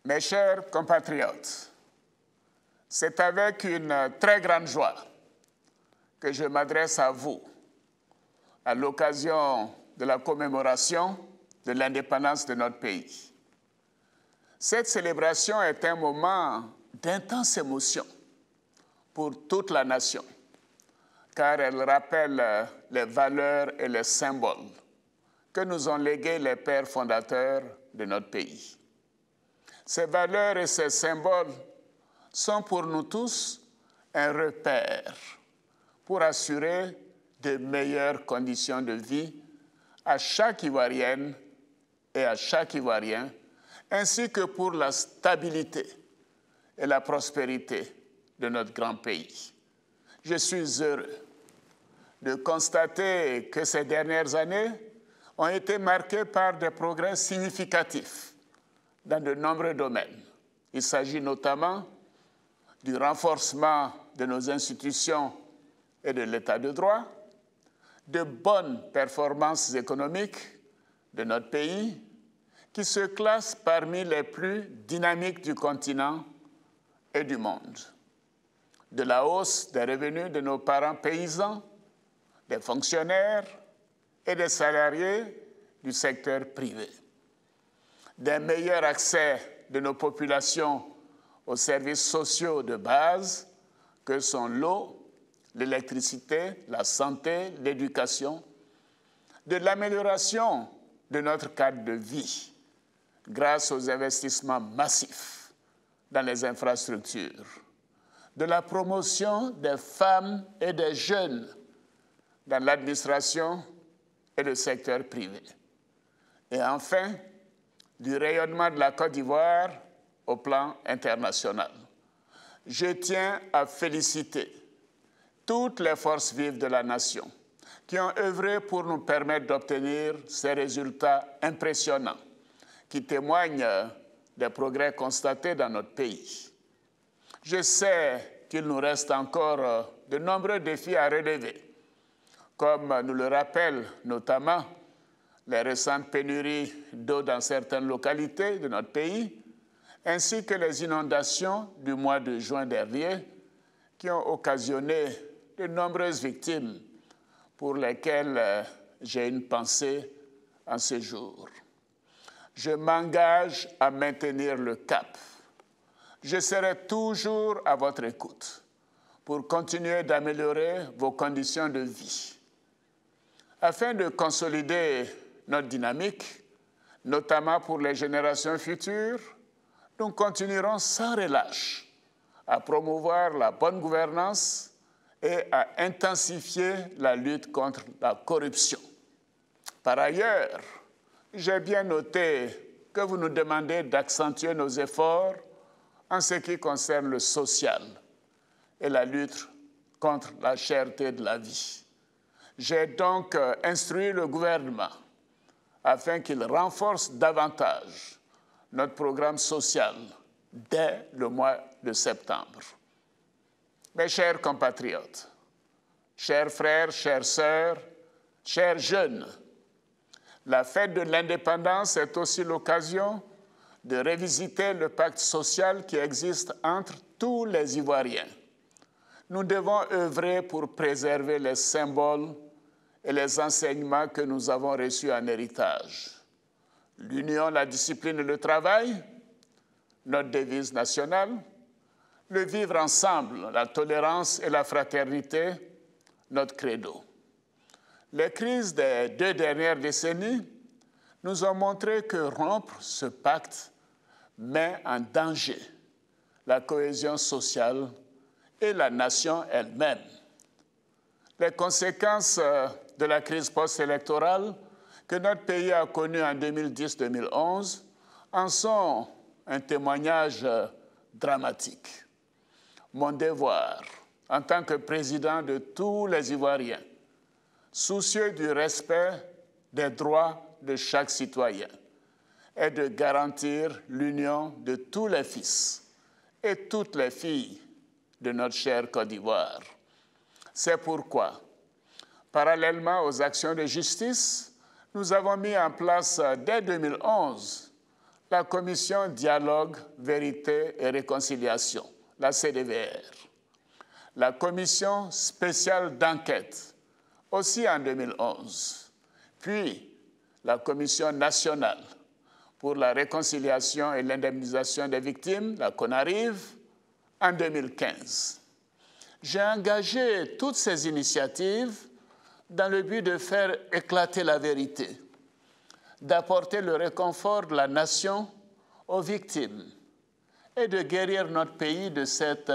Mes chers compatriotes, c'est avec une très grande joie que je m'adresse à vous à l'occasion de la commémoration de l'indépendance de notre pays. Cette célébration est un moment d'intense émotion pour toute la nation, car elle rappelle les valeurs et les symboles que nous ont légués les pères fondateurs de notre pays. Ces valeurs et ces symboles sont pour nous tous un repère pour assurer de meilleures conditions de vie à chaque Ivoirienne et à chaque Ivoirien, ainsi que pour la stabilité et la prospérité de notre grand pays. Je suis heureux de constater que ces dernières années ont été marquées par des progrès significatifs dans de nombreux domaines. Il s'agit notamment du renforcement de nos institutions et de l'état de droit, de bonnes performances économiques de notre pays, qui se classe parmi les plus dynamiques du continent et du monde, de la hausse des revenus de nos parents paysans, des fonctionnaires et des salariés du secteur privé, d'un meilleur accès de nos populations aux services sociaux de base que sont l'eau, l'électricité, la santé, l'éducation, de l'amélioration de notre cadre de vie grâce aux investissements massifs dans les infrastructures, de la promotion des femmes et des jeunes dans l'administration et le secteur privé, et enfin, du rayonnement de la Côte d'Ivoire au plan international. Je tiens à féliciter toutes les forces vives de la nation qui ont œuvré pour nous permettre d'obtenir ces résultats impressionnants qui témoignent des progrès constatés dans notre pays. Je sais qu'il nous reste encore de nombreux défis à relever, comme nous le rappellent notamment les récentes pénuries d'eau dans certaines localités de notre pays, ainsi que les inondations du mois de juin dernier qui ont occasionné de nombreuses victimes pour lesquelles j'ai une pensée en ce jour. Je m'engage à maintenir le cap. Je serai toujours à votre écoute pour continuer d'améliorer vos conditions de vie. Afin de consolider notre dynamique, notamment pour les générations futures, nous continuerons sans relâche à promouvoir la bonne gouvernance et à intensifier la lutte contre la corruption. Par ailleurs, j'ai bien noté que vous nous demandez d'accentuer nos efforts en ce qui concerne le social et la lutte contre la cherté de la vie. J'ai donc instruit le gouvernement afin qu'il renforce davantage notre programme social dès le mois de septembre. Mes chers compatriotes, chers frères, chères sœurs, chers jeunes, la fête de l'indépendance est aussi l'occasion de revisiter le pacte social qui existe entre tous les Ivoiriens. Nous devons œuvrer pour préserver les symboles et les enseignements que nous avons reçus en héritage. L'union, la discipline et le travail, notre devise nationale, le vivre ensemble, la tolérance et la fraternité, notre credo. Les crises des 2 dernières décennies nous ont montré que rompre ce pacte met en danger la cohésion sociale et la nation elle-même. Les conséquences de la crise post-électorale que notre pays a connue en 2010-2011 en sont un témoignage dramatique. Mon devoir, en tant que président de tous les Ivoiriens, soucieux du respect des droits de chaque citoyen, est de garantir l'union de tous les fils et toutes les filles de notre chère Côte d'Ivoire. C'est pourquoi, parallèlement aux actions de justice, nous avons mis en place dès 2011 la Commission Dialogue, Vérité et Réconciliation, la CDVR, la Commission spéciale d'enquête, aussi en 2011, puis la Commission nationale pour la réconciliation et l'indemnisation des victimes, la CONARIV, en 2015. J'ai engagé toutes ces initiatives dans le but de faire éclater la vérité, d'apporter le réconfort de la nation aux victimes et de guérir notre pays de cette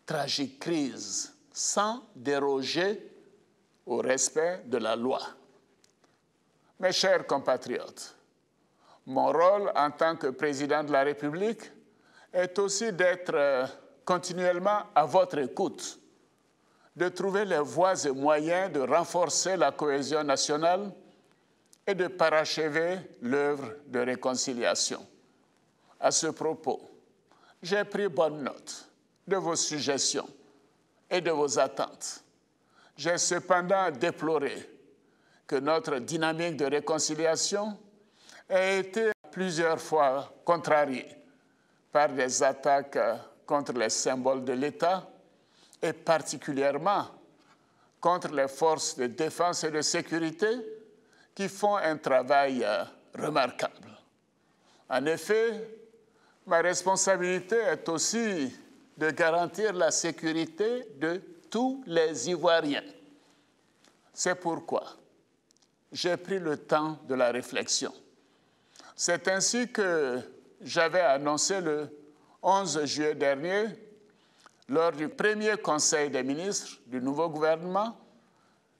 tragique crise sans déroger au respect de la loi. Mes chers compatriotes, mon rôle en tant que président de la République est aussi d'être continuellement à votre écoute, de trouver les voies et moyens de renforcer la cohésion nationale et de parachever l'œuvre de réconciliation. À ce propos, j'ai pris bonne note de vos suggestions et de vos attentes. J'ai cependant déploré que notre dynamique de réconciliation ait été plusieurs fois contrariée par des attaques contre les symboles de l'État et particulièrement contre les forces de défense et de sécurité qui font un travail remarquable. En effet, ma responsabilité est aussi de garantir la sécurité de tous les Ivoiriens. C'est pourquoi j'ai pris le temps de la réflexion. C'est ainsi que j'avais annoncé le 11 juillet dernier, lors du premier Conseil des ministres du nouveau gouvernement,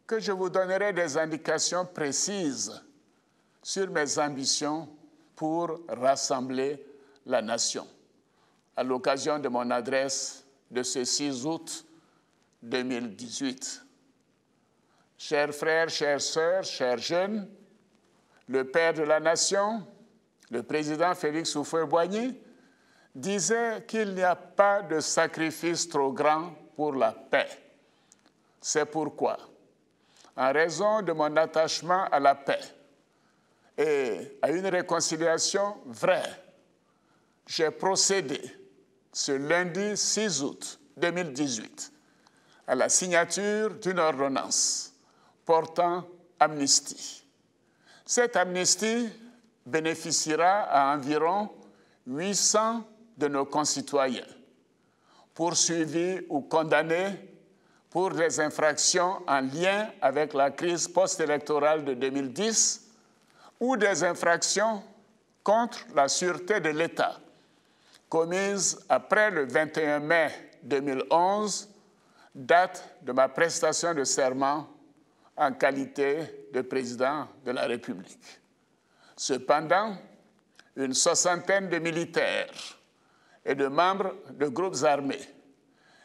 que je vous donnerai des indications précises sur mes ambitions pour rassembler la nation, à l'occasion de mon adresse de ce 6 août 2018. Chers frères, chères sœurs, chers jeunes, le père de la nation, le président Félix Houphouët-Boigny, disait qu'il n'y a pas de sacrifice trop grand pour la paix. C'est pourquoi, en raison de mon attachement à la paix et à une réconciliation vraie, j'ai procédé ce lundi 6 août 2018 à la signature d'une ordonnance portant amnistie. Cette amnistie bénéficiera à environ 800 de nos concitoyens, poursuivis ou condamnés pour des infractions en lien avec la crise post-électorale de 2010 ou des infractions contre la sûreté de l'État commises après le 21 mai 2011, date de ma prestation de serment en qualité de président de la République. Cependant, une soixantaine de militaires et de membres de groupes armés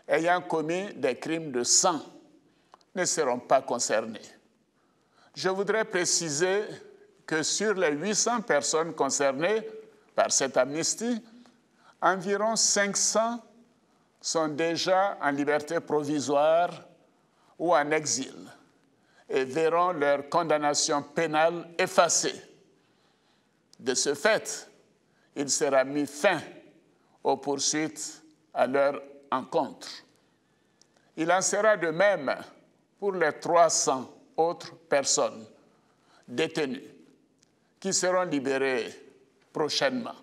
ayant commis des crimes de sang ne seront pas concernés. Je voudrais préciser que sur les 800 personnes concernées par cette amnistie, environ 500 sont déjà en liberté provisoire ou en exil et verront leur condamnation pénale effacée. De ce fait, il sera mis fin aux poursuites à leur encontre. Il en sera de même pour les 300 autres personnes détenues qui seront libérées prochainement.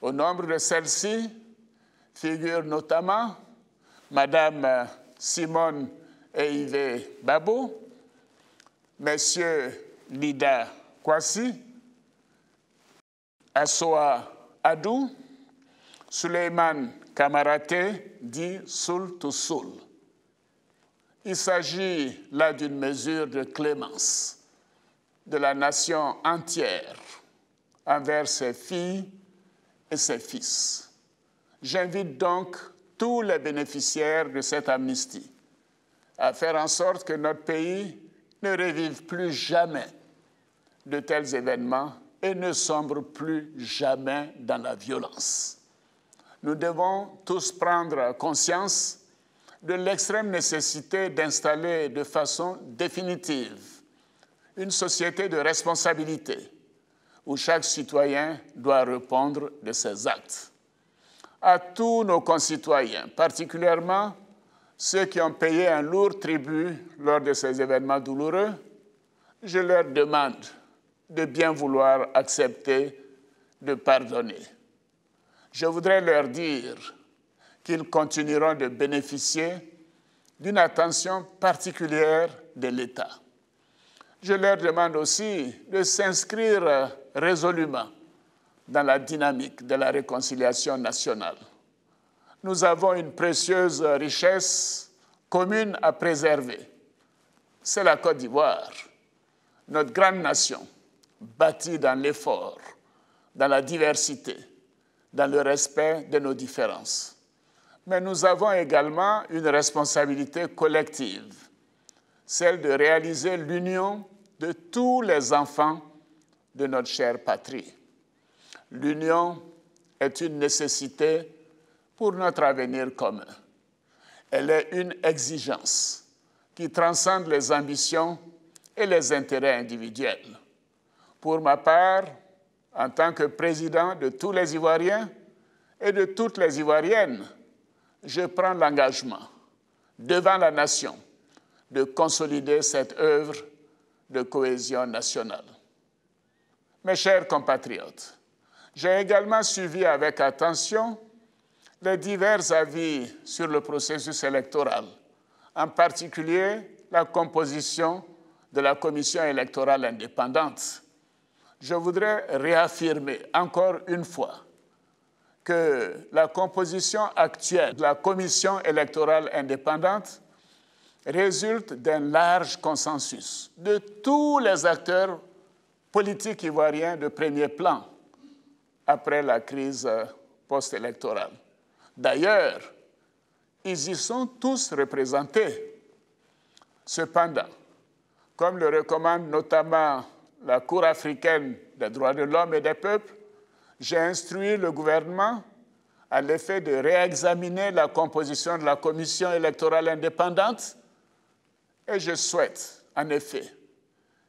Au nombre de celles-ci figurent notamment Madame Simone Eivé Babo, Messieurs Lida Kwasi, Assoa Adou, Suleiman Kamaraté, dit Soul to Soul. Il s'agit là d'une mesure de clémence de la nation entière envers ses filles et ses fils. J'invite donc tous les bénéficiaires de cette amnistie à faire en sorte que notre pays ne revive plus jamais de tels événements et ne sombre plus jamais dans la violence. Nous devons tous prendre conscience de l'extrême nécessité d'installer de façon définitive une société de responsabilité où chaque citoyen doit répondre de ses actes. À tous nos concitoyens, particulièrement ceux qui ont payé un lourd tribut lors de ces événements douloureux, je leur demande de bien vouloir accepter de pardonner. Je voudrais leur dire qu'ils continueront de bénéficier d'une attention particulière de l'État. Je leur demande aussi de s'inscrire résolument dans la dynamique de la réconciliation nationale. Nous avons une précieuse richesse commune à préserver. C'est la Côte d'Ivoire, notre grande nation, bâtie dans l'effort, dans la diversité, dans le respect de nos différences. Mais nous avons également une responsabilité collective, celle de réaliser l'union de tous les enfants de notre chère patrie. L'union est une nécessité pour notre avenir commun. Elle est une exigence qui transcende les ambitions et les intérêts individuels. Pour ma part, en tant que président de tous les Ivoiriens et de toutes les Ivoiriennes, je prends l'engagement devant la nation de consolider cette œuvre de cohésion nationale. Mes chers compatriotes, j'ai également suivi avec attention les divers avis sur le processus électoral, en particulier la composition de la commission électorale indépendante. Je voudrais réaffirmer encore une fois que la composition actuelle de la commission électorale indépendante résulte d'un large consensus de tous les acteurs politiques ivoiriens de premier plan après la crise post-électorale. D'ailleurs, ils y sont tous représentés. Cependant, comme le recommande notamment la Cour africaine des droits de l'homme et des peuples, j'ai instruit le gouvernement à l'effet de réexaminer la composition de la commission électorale indépendante et je souhaite, en effet,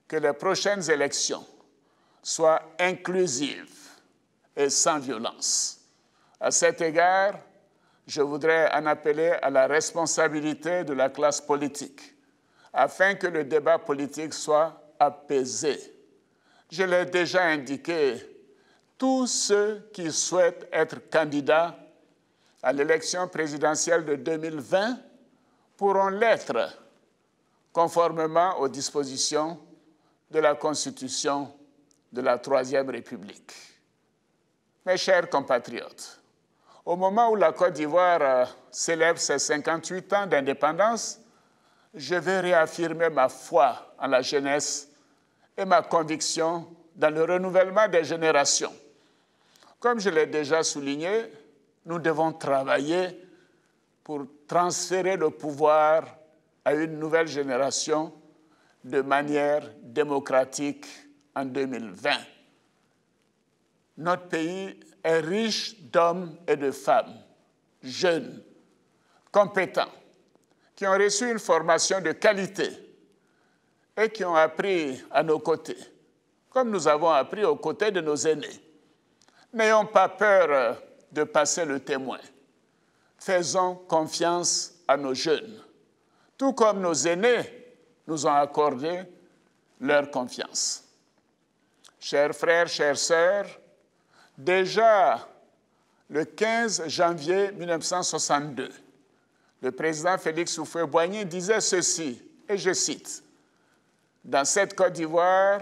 que les prochaines élections soient inclusives et sans violence. À cet égard, je voudrais en appeler à la responsabilité de la classe politique afin que le débat politique soit apaisé. Je l'ai déjà indiqué, tous ceux qui souhaitent être candidats à l'élection présidentielle de 2020 pourront l'être conformément aux dispositions de la Constitution de la Troisième République. Mes chers compatriotes, au moment où la Côte d'Ivoire célèbre ses 58 ans d'indépendance, je vais réaffirmer ma foi en la jeunesse et ma conviction dans le renouvellement des générations. Comme je l'ai déjà souligné, nous devons travailler pour transférer le pouvoir à une nouvelle génération de manière démocratique en 2020. Notre pays est riche d'hommes et de femmes, jeunes, compétents, qui ont reçu une formation de qualité et qui ont appris à nos côtés, comme nous avons appris aux côtés de nos aînés. N'ayons pas peur de passer le témoin. Faisons confiance à nos jeunes, tout comme nos aînés nous ont accordé leur confiance. Chers frères, chères sœurs, déjà le 15 janvier 1962, le président Félix Houphouët-Boigny disait ceci, et je cite, « Dans cette Côte d'Ivoire,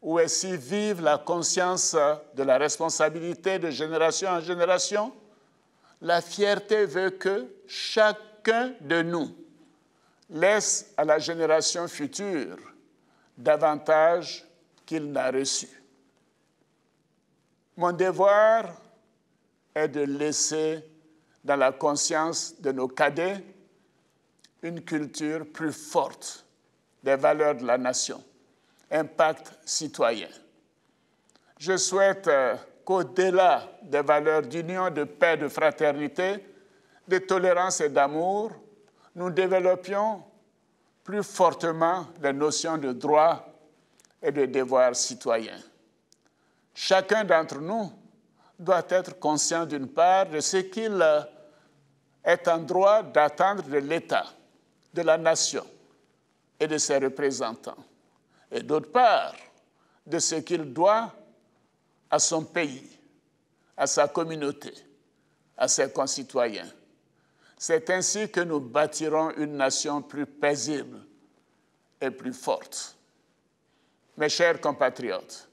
où est si vive la conscience de la responsabilité de génération en génération, la fierté veut que chacun de nous laisse à la génération future davantage qu'il n'a reçu. Mon devoir est de laisser dans la conscience de nos cadets une culture plus forte des valeurs de la nation, impact citoyen. Je souhaite qu'au-delà des valeurs d'union, de paix, de fraternité, de tolérance et d'amour, nous développions plus fortement les notions de droit et de devoir citoyen. chacun d'entre nous doit être conscient d'une part de ce qu'il est en droit d'attendre de l'État, de la nation et de ses représentants, et d'autre part de ce qu'il doit à son pays, à sa communauté, à ses concitoyens. C'est ainsi que nous bâtirons une nation plus paisible et plus forte. Mes chers compatriotes,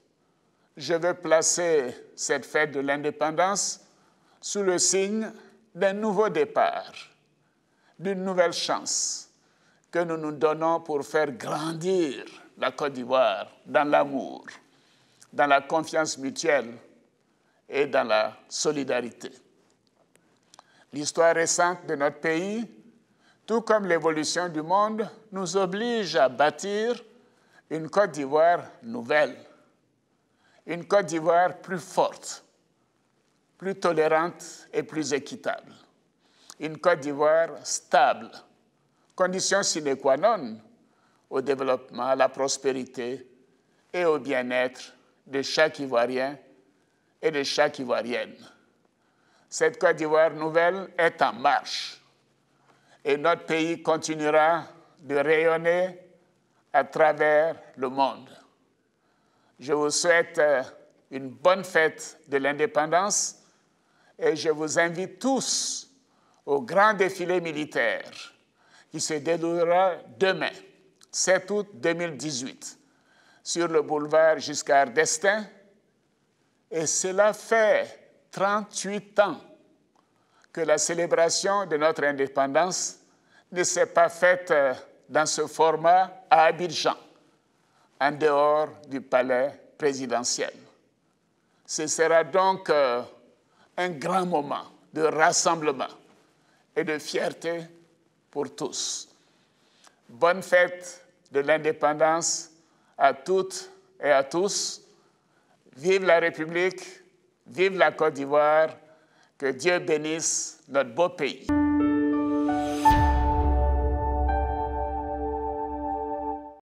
je veux placer cette fête de l'indépendance sous le signe d'un nouveau départ, d'une nouvelle chance que nous nous donnons pour faire grandir la Côte d'Ivoire dans l'amour, dans la confiance mutuelle et dans la solidarité. L'histoire récente de notre pays, tout comme l'évolution du monde, nous oblige à bâtir une Côte d'Ivoire nouvelle, une Côte d'Ivoire plus forte, plus tolérante et plus équitable, une Côte d'Ivoire stable, condition sine qua non au développement, à la prospérité et au bien-être de chaque Ivoirien et de chaque Ivoirienne. Cette Côte d'Ivoire nouvelle est en marche et notre pays continuera de rayonner à travers le monde. Je vous souhaite une bonne fête de l'indépendance et je vous invite tous au grand défilé militaire qui se déroulera demain, 7 août 2018, sur le boulevard Giscard d'Estaing. Et cela fait 38 ans que la célébration de notre indépendance ne s'est pas faite dans ce format à Abidjan, en dehors du palais présidentiel. Ce sera donc un grand moment de rassemblement et de fierté pour tous. Bonne fête de l'indépendance à toutes et à tous. Vive la République, vive la Côte d'Ivoire, que Dieu bénisse notre beau pays.